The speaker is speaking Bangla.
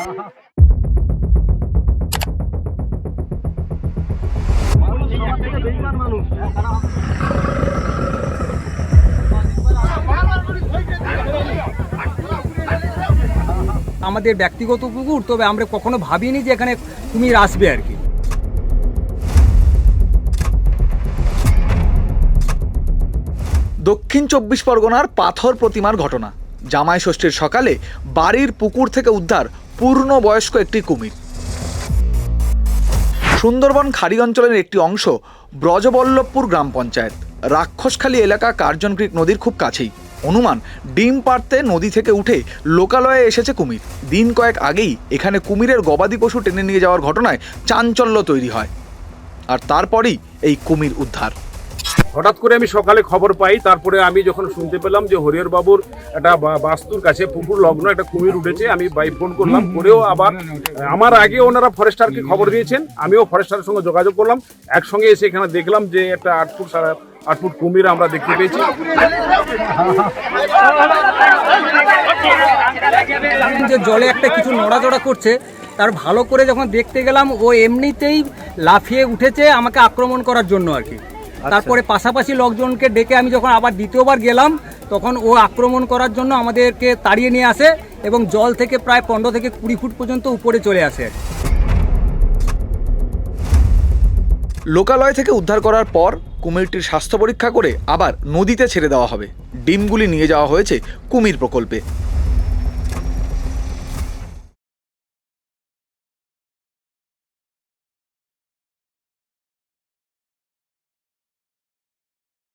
আমাদের ব্যক্তিগত পুকুর, তবে আমরা কখনো ভাবিনি যে এখানে কুমির আসবে আর কি। দক্ষিণ 24 পরগনার পাথর প্রতিমার ঘটনা। জামাই ষষ্ঠীর সকালে বাড়ির পুকুর থেকে উদ্ধার পূর্ণবয়স্ক একটি কুমির। সুন্দরবন খাড়ি অঞ্চলের একটি অংশ ব্রজবল্লভপুর গ্রাম পঞ্চায়েত। রাক্ষসখালী এলাকা কার্জন ক্রিক নদীর খুব কাছেই। অনুমান ডিম পাড়তে নদী থেকে উঠে লোকালয়ে এসেছে কুমির। দিন কয়েক আগেই এখানে কুমিরের গবাদি পশু টেনে নিয়ে যাওয়ার ঘটনায় চাঞ্চল্য তৈরি হয়, আর তারপরেই এই কুমির উদ্ধার। হঠাৎ করে আমি সকালে খবর পাই, তারপরে আমি যখন শুনতে পেলাম যে হরিহর বাবুর একটা বাস্তুর কাছে পুকুর লগ্ন একটা কুমির উঠেছে, আমি ফোন করলাম, করেও আবার আমার আগে ওনারা ফরেস্টারকে খবর দিয়েছেন, আমিও ফরেস্টারের সঙ্গে যোগাযোগ করলাম, একসঙ্গে এসে এখানে দেখলাম যে একটা 8 ফুট 8.5 ফুট কুমির আমরা দেখতে পেয়েছি। যে জলে একটা কিছু নড়াচড়া করছে, তার ভালো করে যখন দেখতে গেলাম, ও এমনিতেই লাফিয়ে উঠেছে আমাকে আক্রমণ করার জন্য আর কি। তারপরে পাশাপাশি লোকজনকে ডেকে আমি যখন আবার দ্বিতীয়বার গেলাম, তখন ও আক্রমণ করার জন্য আমাদেরকে তাড়িয়ে নিয়ে আসে এবং জল থেকে প্রায় 15 থেকে 20 ফুট পর্যন্ত উপরে চলে আসে। লোকালয় থেকে উদ্ধার করার পর কুমিরটির স্বাস্থ্য পরীক্ষা করে আবার নদীতে ছেড়ে দেওয়া হবে। ডিমগুলি নিয়ে যাওয়া হয়েছে কুমির প্রকল্পে।